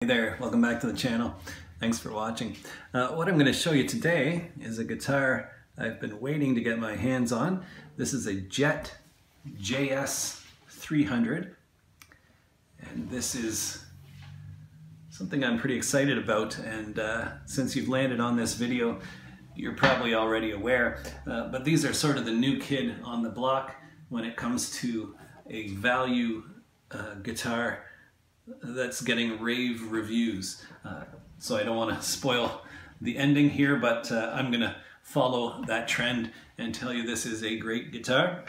Hey there, welcome back to the channel. Thanks for watching. What I'm going to show you today is a guitar I've been waiting to get my hands on. This is a Jet JS300, and this is something I'm pretty excited about, and since you've landed on this video, you're probably already aware, but these are sort of the new kid on the block when it comes to a value guitar that's getting rave reviews. So I don't want to spoil the ending here, but I'm going to follow that trend and tell you this is a great guitar.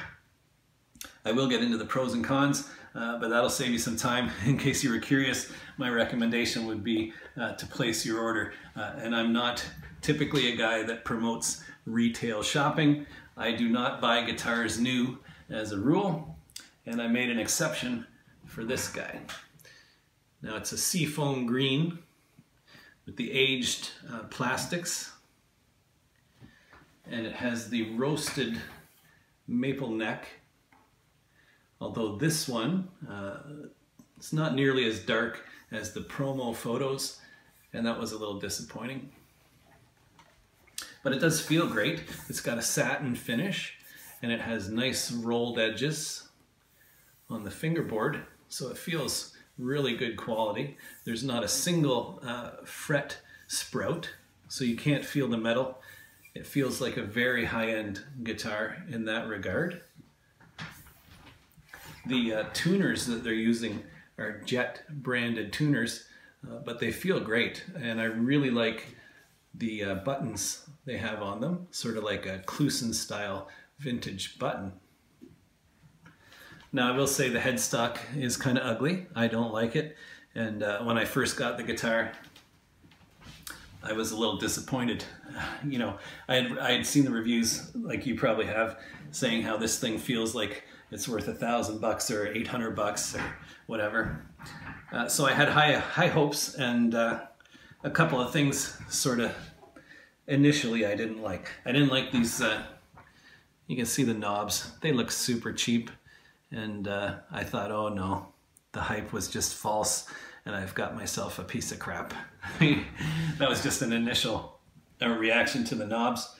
I will get into the pros and cons, but that'll save you some time. In case you were curious, my recommendation would be to place your order. And I'm not typically a guy that promotes retail shopping. I do not buy guitars new as a rule, and I made an exception for this guy. Now it's a seafoam green with the aged plastics, and it has the roasted maple neck, although this one it's not nearly as dark as the promo photos, and that was a little disappointing. But it does feel great. It's got a satin finish, and it has nice rolled edges on the fingerboard, so it feels really good quality. There's not a single fret sprout, so you can't feel the metal. It feels like a very high-end guitar in that regard. The tuners that they're using are Jet branded tuners, but they feel great, and I really like the buttons they have on them, sort of like a Kluson style vintage button. Now I will say the headstock is kind of ugly. I don't like it, and when I first got the guitar I was a little disappointed. You know, I had seen the reviews, like you probably have, saying how this thing feels like it's worth $1,000 or $800 or whatever. So I had high hopes, and a couple of things sort of initially I didn't like. I didn't like these, you can see the knobs, they look super cheap. And I thought, oh no, the hype was just false, and I've got myself a piece of crap. That was just an initial reaction to the knobs.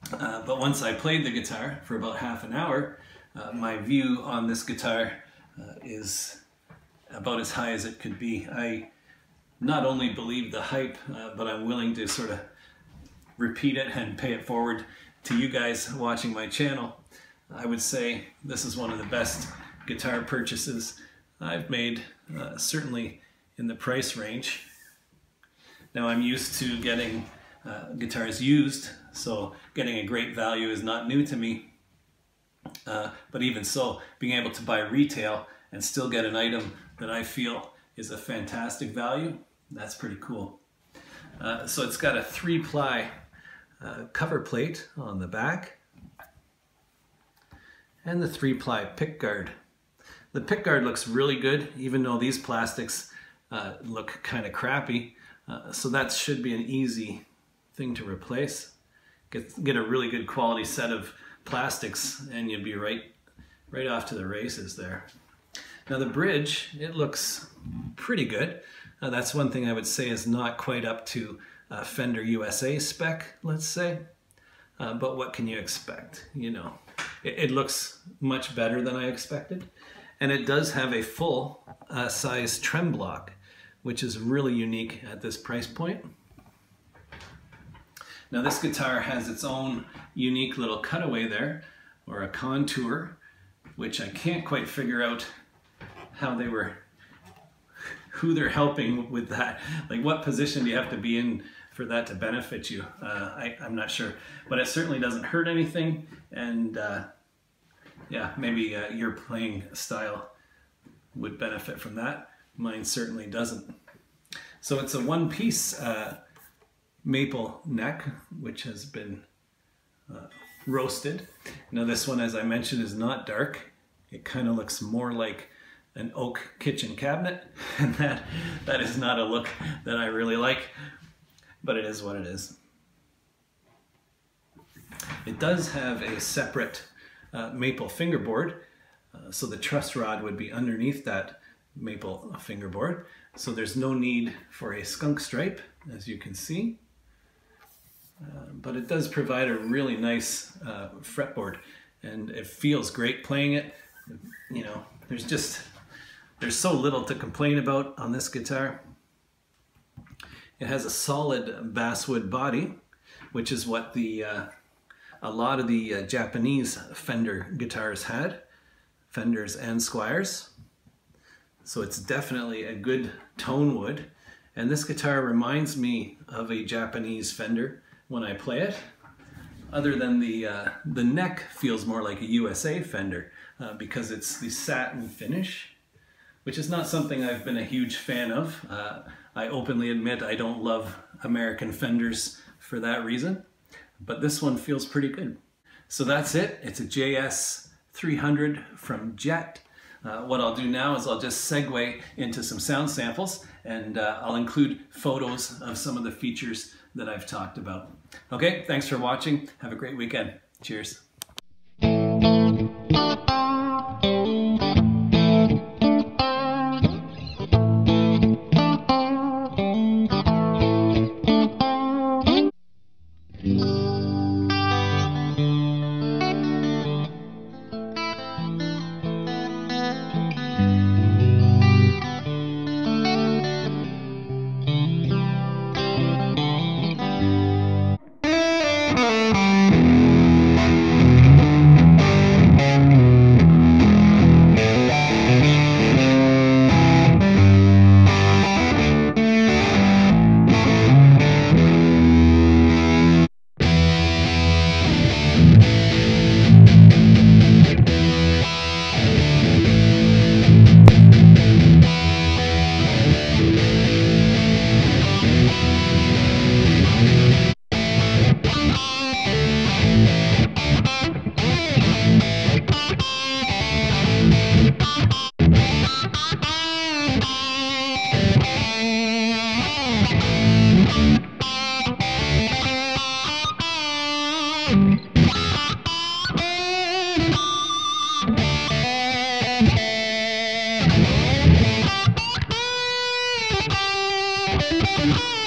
But once I played the guitar for about half an hour, my view on this guitar is about as high as it could be. I not only believe the hype, but I'm willing to sort of repeat it and pay it forward to you guys watching my channel. I would say this is one of the best guitar purchases I've made, certainly in the price range. Now I'm used to getting guitars used, so getting a great value is not new to me. But even so, being able to buy retail and still get an item that I feel is a fantastic value, that's pretty cool. So it's got a 3-ply cover plate on the back, and the 3-ply pickguard. The pickguard looks really good, even though these plastics look kind of crappy. So that should be an easy thing to replace. Get a really good quality set of plastics, and you'd be right off to the races there. Now the bridge, it looks pretty good. That's one thing I would say is not quite up to Fender USA spec, let's say. But what can you expect? You know, it looks much better than I expected. And it does have a full size trem block, which is really unique at this price point. Now this guitar has its own unique little cutaway there, or a contour, which I can't quite figure out how they were, who they're helping with that. Like, what position do you have to be in for that to benefit you? I'm not sure, but it certainly doesn't hurt anything, and yeah, maybe your playing style would benefit from that. Mine certainly doesn't. So it's a one-piece maple neck, which has been roasted. Now this one, as I mentioned, is not dark. It kind of looks more like an oak kitchen cabinet, and that is not a look that I really like, but it is what it is. It does have a separate maple fingerboard, so the truss rod would be underneath that maple fingerboard, so there's no need for a skunk stripe, as you can see. But it does provide a really nice fretboard, and it feels great playing it. You know, there's so little to complain about on this guitar. It has a solid basswood body, which is what a lot of the Japanese Fender guitars had, Fenders and Squiers. So it's definitely a good tone wood, and this guitar reminds me of a Japanese Fender when I play it. Other than the neck feels more like a USA Fender because it's the satin finish, which is not something I've been a huge fan of. I openly admit I don't love American Fenders for that reason, but this one feels pretty good. So that's it. It's a JS300 from Jet. What I'll do now is I'll just segue into some sound samples, and I'll include photos of some of the features that I've talked about. Okay, thanks for watching. Have a great weekend. Cheers. Thank you.